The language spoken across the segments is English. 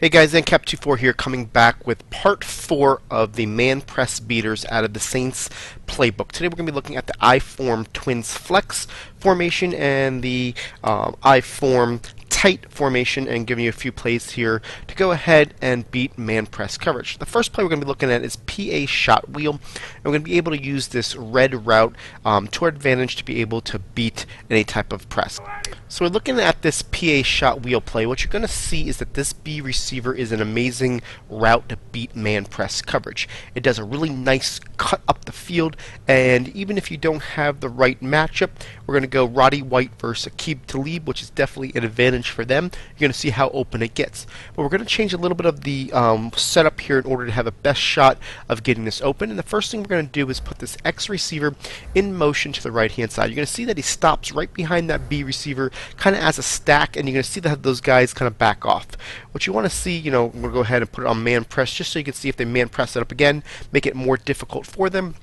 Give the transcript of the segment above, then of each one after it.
Hey guys, Cap24 here, coming back with part 4 of the man press beaters out of the Saints Playbook. Today we're going to be looking at the I-form twins flex formation and the I-form tight formation, and giving you a few plays here to go ahead and beat man press coverage. The first play we're going to be looking at is PA shot wheel, and we're going to be able to use this red route to our advantage to be able to beat any type of press. So we're looking at this PA shot wheel play. What you're going to see is that this B receiver is an amazing route to beat man press coverage. It does a really nice cut up the field, and even if you don't have the right matchup, we're going to go Roddy White versus Aqib Talib, which is definitely an advantage for them. You're going to see how open it gets. But we're going to change a little bit of the setup here in order to have a best shot of getting this open. And the first thing we're going to do is put this X receiver in motion to the right hand side. You're going to see that he stops right behind that B receiver, kind of as a stack, and you're going to see that those guys kind of back off. What you want to see, we'll go ahead and put it on man press just so you can see if they man press it up again, make it more difficult for them.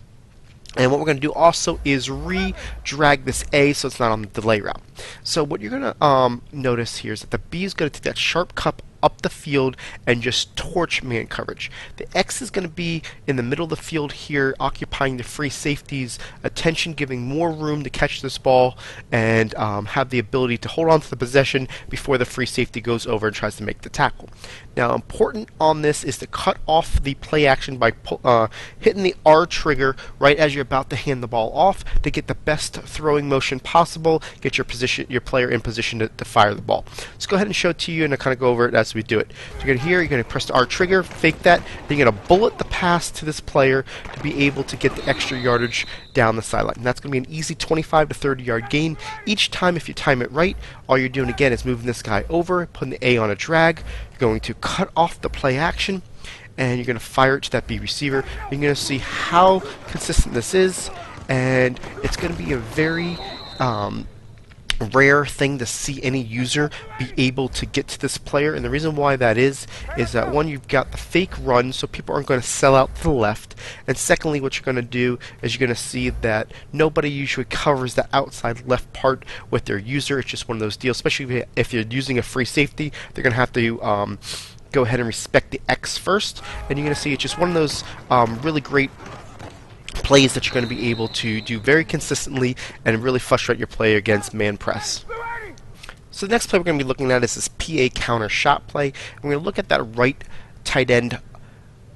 And what we're going to do also is re-drag this A so it's not on the delay route. So what you're going to notice here is that the B is going to take that sharp cut up the field and just torch man coverage. The X is going to be in the middle of the field here, occupying the free safety's attention, giving more room to catch this ball and have the ability to hold on to the possession before the free safety goes over and tries to make the tackle. Now, important on this is to cut off the play action by hitting the R trigger right as you're about to hand the ball off to get the best throwing motion possible, get your player in position to fire the ball. Let's go ahead and show it to you, and I'll kind of go over it as we do it. So you're going to press the R trigger, fake that, then you're going to bullet the pass to this player to be able to get the extra yardage down the sideline. And that's going to be an easy 25 to 30 yard gain. Each time, if you time it right, all you're doing again is moving this guy over, putting the A on a drag. You're going to cut off the play action, and you're going to fire it to that B receiver. You're going to see how consistent this is, and it's going to be a very rare thing to see any user be able to get to this player. And the reason why that is that one, you've got the fake run, so people aren't going to sell out to the left, and secondly, what you're going to do is you're going to see that nobody usually covers the outside left part with their user. It's just one of those deals, especially if you're using a free safety. They're going to have to go ahead and respect the X first, and you're going to see it's just one of those really great plays that you're going to be able to do very consistently and really frustrate your player against man press. So the next play we're going to be looking at is this PA counter shot play. And we're going to look at that right tight end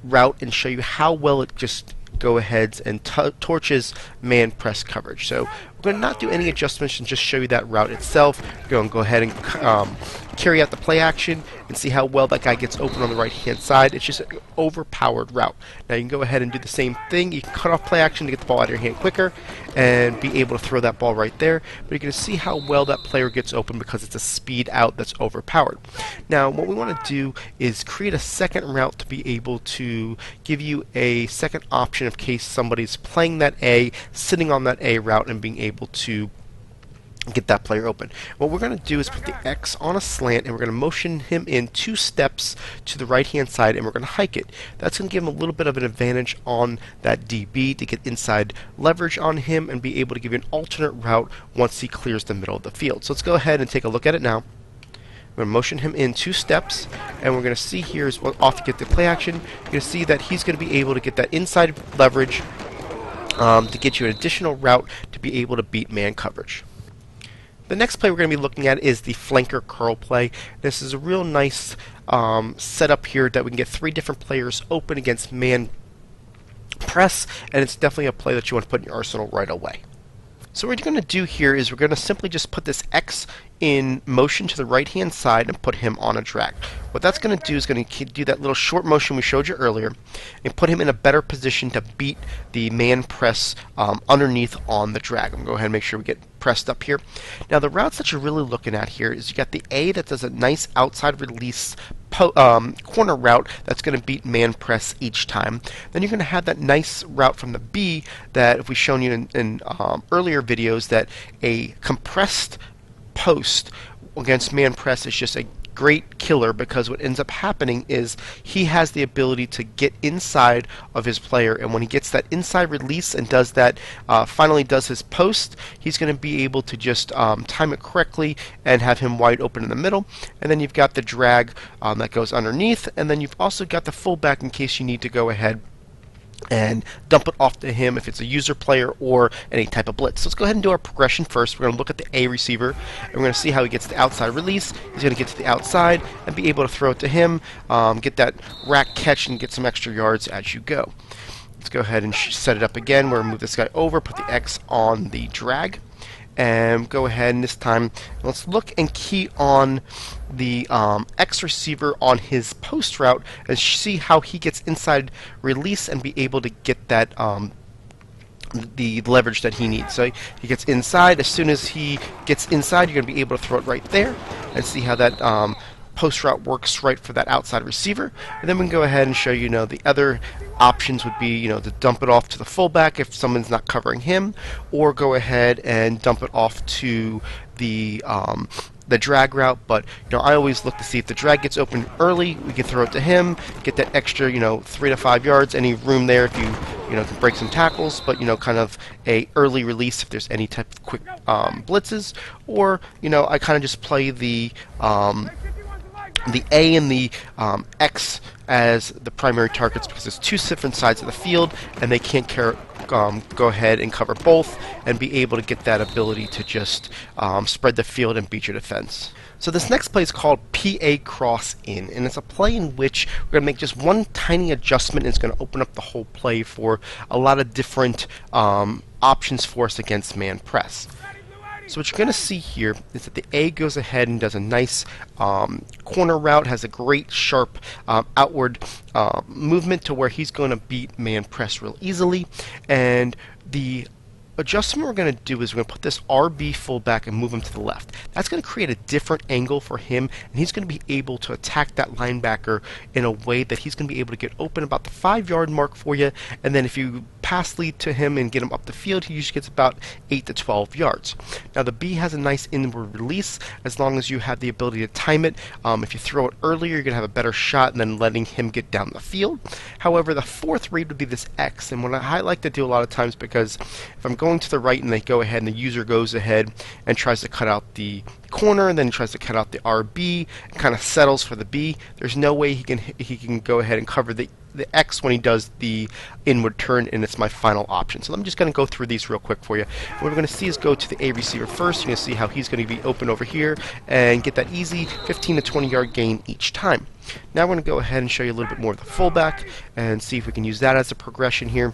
route and show you how well it just go ahead and torches man press coverage. So we're going to not do any adjustments and just show you that route itself. We're going to go ahead and carry out the play action and see how well that guy gets open on the right hand side. It's just an overpowered route. Now you can go ahead and do the same thing. You can cut off play action to get the ball out of your hand quicker and be able to throw that ball right there. But you're going to see how well that player gets open because it's a speed out that's overpowered. Now what we want to do is create a second route to be able to give you a second option in case somebody's playing that A, sitting on that A route, and being able to get that player open. What we're going to do is put the X on a slant, and we're going to motion him in 2 steps to the right hand side, and we're going to hike it. That's going to give him a little bit of an advantage on that DB to get inside leverage on him and be able to give you an alternate route once he clears the middle of the field. So let's go ahead and take a look at it now. We're going to motion him in 2 steps, and we're going to see here is off to get the play action. You're going to see that he's going to be able to get that inside leverage to get you an additional route to be able to beat man coverage. The next play we're going to be looking at is the flanker curl play. This is a real nice setup here that we can get 3 different players open against man press, and it's definitely a play that you want to put in your arsenal right away. So what we're going to do here is we're going to simply just put this X in motion to the right hand side and put him on a drag. What that's going to do is going to do that little short motion we showed you earlier and put him in a better position to beat the man press underneath on the drag. I'm going to go ahead and make sure we get pressed up here. Now the routes that you're really looking at here is you got the A that does a nice outside release corner route that's going to beat man press each time. Then you're going to have that nice route from the B that we've shown you in earlier videos, that a compressed post against man press is just a great killer, because what ends up happening is he has the ability to get inside of his player, and when he gets that inside release and does that, finally does his post, he's going to be able to just time it correctly and have him wide open in the middle. And then you've got the drag that goes underneath, and then you've also got the fullback in case you need to go ahead and dump it off to him if it's a user player or any type of blitz. So let's go ahead and do our progression first. We're going to look at the A receiver, and we're going to see how he gets the outside release. He's going to get to the outside and be able to throw it to him, get that rack catch, and get some extra yards as you go. Let's go ahead and set it up again. We're going to move this guy over, put the X on the drag, and go ahead and this time let's look and key on the X receiver on his post route and see how he gets inside release and be able to get that the leverage that he needs. So he gets inside. As soon as he gets inside, you're going to be able to throw it right there and see how that post route works right for that outside receiver. And then we can go ahead and show you, the other options would be, to dump it off to the fullback if someone's not covering him, or go ahead and dump it off to the drag route. But I always look to see if the drag gets open early, we can throw it to him, get that extra 3 to 5 yards, any room there if you can break some tackles, but kind of a early release if there's any type of quick blitzes, or I kind of just play the A and the X as the primary targets, because it's two different sides of the field and they can't go ahead and cover both and be able to get that ability to just spread the field and beat your defense. So this next play is called PA Cross In, and it's a play in which we're going to make just one tiny adjustment, and it's going to open up the whole play for a lot of different options for us against man press. So what you're going to see here is that the A goes ahead and does a nice corner route, has a great sharp outward movement to where he's going to beat man press real easily. And the adjustment we're going to do is we're going to put this RB fullback and move him to the left. That's going to create a different angle for him, and he's going to be able to attack that linebacker in a way that he's going to be able to get open about the 5-yard mark for you, and then if you pass lead to him and get him up the field, he usually gets about 8 to 12 yards. Now the B has a nice inward release as long as you have the ability to time it. If you throw it earlier, you're going to have a better shot than letting him get down the field. However, the fourth read would be this X, and what I like to do a lot of times, because if I'm going to the right and they go ahead and the user goes ahead and tries to cut out the corner and then tries to cut out the RB and kind of settles for the B, there's no way he can go ahead and cover the X when he does the inward turn, and it's my final option. So I'm just going to go through these real quick for you. What we're going to see is go to the A receiver first. You're going to see how he's going to be open over here and get that easy 15 to 20 yard gain each time. Now we're going to go ahead and show you a little bit more of the fullback and see if we can use that as a progression here.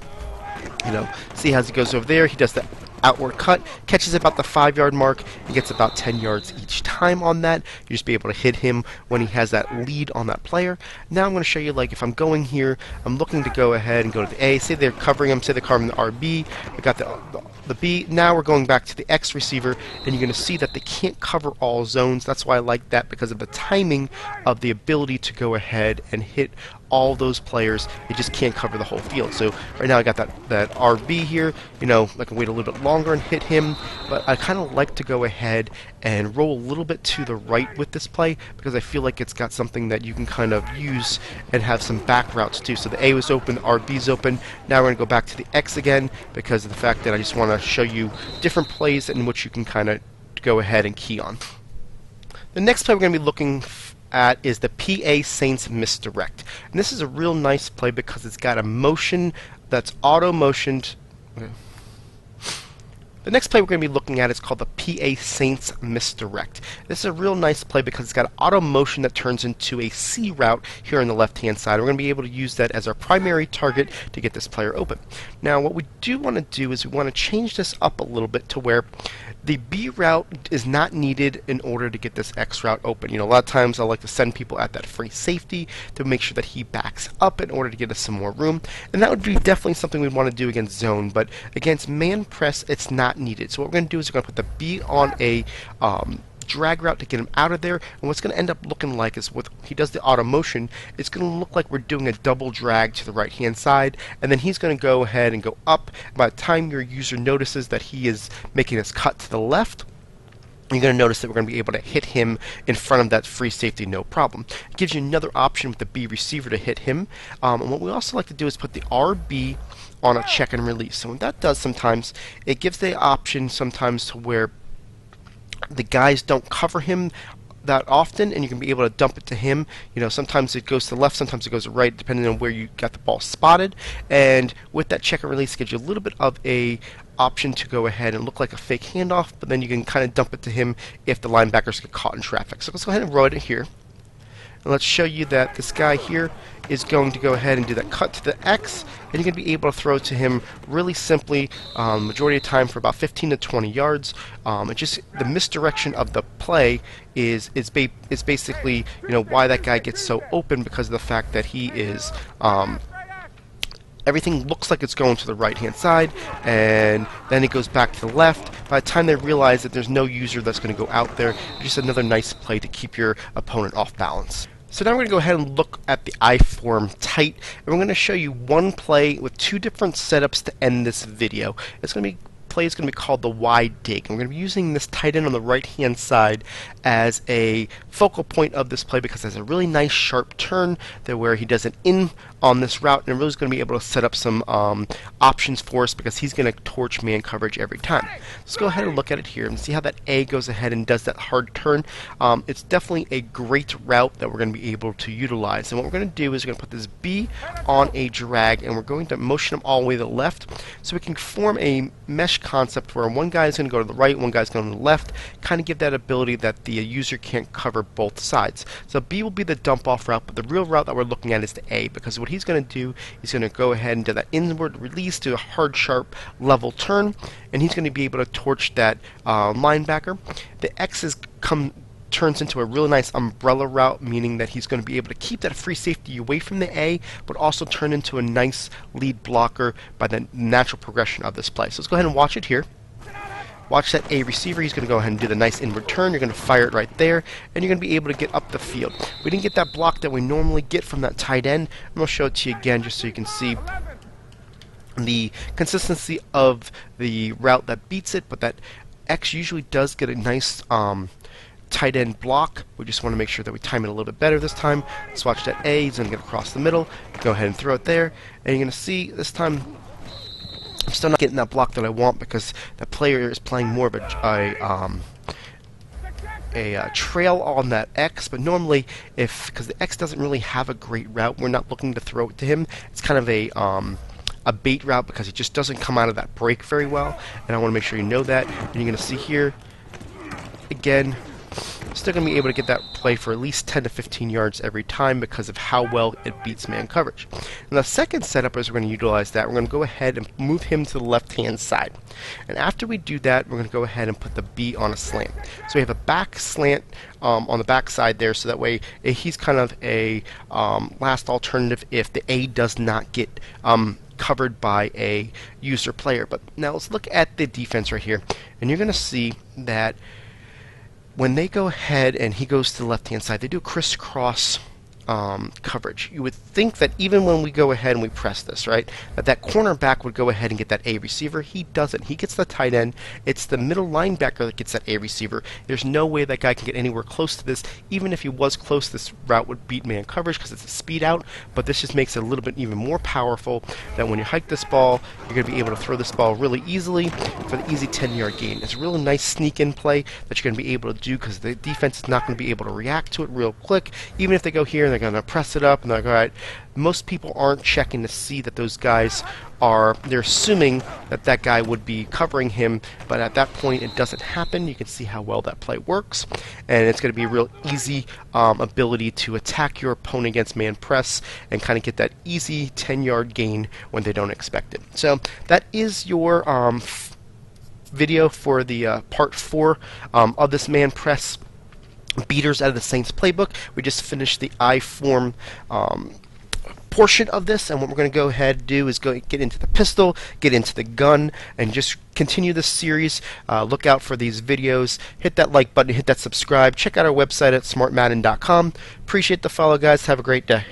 See how he goes over there. He does the outward cut, catches about the 5-yard mark, and gets about 10 yards each time on that. You just be able to hit him when he has that lead on that player. Now I'm going to show you, like, if I'm going here, I'm looking to go ahead and go to the A. Say they're covering him, say they're covering the RB. We got the B. Now we're going back to the X receiver, and you're going to see that they can't cover all zones. That's why I like that, because of the timing of the ability to go ahead and hit all those players. It just can't cover the whole field. So right now I got that RB here. I can wait a little bit longer and hit him, but I kind of like to go ahead and roll a little bit to the right with this play, because I feel like it's got something that you can kind of use and have some back routes too. So the A was open, the RB's open. Now we're going to go back to the X again, because of the fact that I just want to show you different plays in which you can kind of go ahead and key on. The next play we're going to be looking at is the PA Saints Misdirect. And this is a real nice play because it's got a motion that's auto-motioned. The next play we're going to be looking at is called the PA Saints Misdirect. This is a real nice play because it's got an auto motion that turns into a C route here on the left-hand side. We're going to be able to use that as our primary target to get this player open. Now, what we do want to do is we want to change this up a little bit to where the B route is not needed in order to get this X route open. A lot of times I like to send people at that free safety to make sure that he backs up in order to get us some more room. And that would be definitely something we'd want to do against zone, but against man press, it's not needed. So what we're going to do is we're going to put the B on a drag route to get him out of there, and what's going to end up looking like is when he does the auto motion, it's going to look like we're doing a double drag to the right hand side, and then he's going to go ahead and go up. By the time your user notices that he is making his cut to the left, you're going to notice that we're going to be able to hit him in front of that free safety, no problem. It gives you another option with the B receiver to hit him. And what we also like to do is put the RB on a check and release. So what that does sometimes, it gives the option sometimes to where the guys don't cover him that often, and you can be able to dump it to him. You know, sometimes it goes to the left, sometimes it goes to the right, depending on where you got the ball spotted. And with that check and release, it gives you a little bit of a option to go ahead and look like a fake handoff, but then you can kind of dump it to him if the linebackers get caught in traffic. So let's go ahead and roll it here. And let's show you that this guy here is going to go ahead and do that cut to the X, and you're going to be able to throw to him really simply, majority of the time for about 15 to 20 yards. It just, the misdirection of the play is basically, you know, why that guy gets so open, because of the fact that he is everything looks like it's going to the right-hand side, and then it goes back to the left. By the time they realize that there's no user that's going to go out there, just another nice play to keep your opponent off balance. So now we're going to go ahead and look at the I-form tight, and we're going to show you one play with two different setups to end this video. It's going to be play is going to be called the wide dig. And we're going to be using this tight end on the right-hand side as a focal point of this play, because it has a really nice sharp turn there where he does an in on this route, and really is going to be able to set up some options for us, because he's going to torch man coverage every time. Let's go ahead and look at it here and see how that A goes ahead and does that hard turn. It's definitely a great route that we're going to be able to utilize. And what we're going to do is we're going to put this B on a drag, and we're going to motion him all the way to the left, so we can form a mesh concept where one guy is going to go to the right, one guy's going to the left, kind of give that ability that the user can't cover both sides. So B will be the dump off route, but the real route that we're looking at is the A, because what he's going to do, he's going to go ahead and do that inward release, do a hard sharp level turn, and he's going to be able to torch that linebacker. The X turns into a really nice umbrella route, meaning that he's going to be able to keep that free safety away from the A, but also turn into a nice lead blocker by the natural progression of this play. So let's go ahead and watch it here. Watch that A receiver. He's going to go ahead and do the nice inward turn. You're going to fire it right there, and you're going to be able to get up the field. We didn't get that block that we normally get from that tight end. I'm going to show it to you again just so you can see the consistency of the route that beats it, but that X usually does get a nice tight end block. We just want to make sure that we time it a little bit better this time. Let's watch that A. He's going to get across the middle. Go ahead and throw it there, and you're going to see this time I'm still not getting that block that I want, because the player is playing more of a trail on that X. But normally, because the X doesn't really have a great route, we're not looking to throw it to him. It's kind of a bait route, because he just doesn't come out of that break very well, and I want to make sure you know that. And you're going to see here again, still going to be able to get that play for at least 10 to 15 yards every time, because of how well it beats man coverage. And the second setup is we're going to utilize that. We're going to go ahead and move him to the left-hand side. And after we do that, we're going to go ahead and put the B on a slant. So we have a back slant on the back side there, so that way he's kind of a last alternative if the A does not get covered by a user player. But now let's look at the defense right here, and you're going to see that when they go ahead and he goes to the left-hand side, they do crisscross coverage. You would think that even when we go ahead and we press this, right, that cornerback would go ahead and get that A receiver. He doesn't. He gets the tight end. It's the middle linebacker that gets that A receiver. There's no way that guy can get anywhere close to this. Even if he was close, this route would beat man coverage because it's a speed out, but this just makes it a little bit even more powerful, that when you hike this ball, you're going to be able to throw this ball really easily for the easy 10-yard gain. It's a really nice sneak-in play that you're going to be able to do, because the defense is not going to be able to react to it real quick. Even if they go here and they're going to press it up, and they're like, all right, most people aren't checking to see that those guys they're assuming that that guy would be covering him, but at that point it doesn't happen. You can see how well that play works, and it's going to be a real easy ability to attack your opponent against man press and kind of get that easy 10-yard gain when they don't expect it. So that is your video for the part 4 of this man press beaters out of the Saints playbook. We just finished the I-form portion of this, and what we're going to go ahead and do is go get into the pistol, get into the gun, and just continue this series. Look out for these videos. Hit that like button, hit that subscribe. Check out our website at smartmadden.com. Appreciate the follow, guys. Have a great day.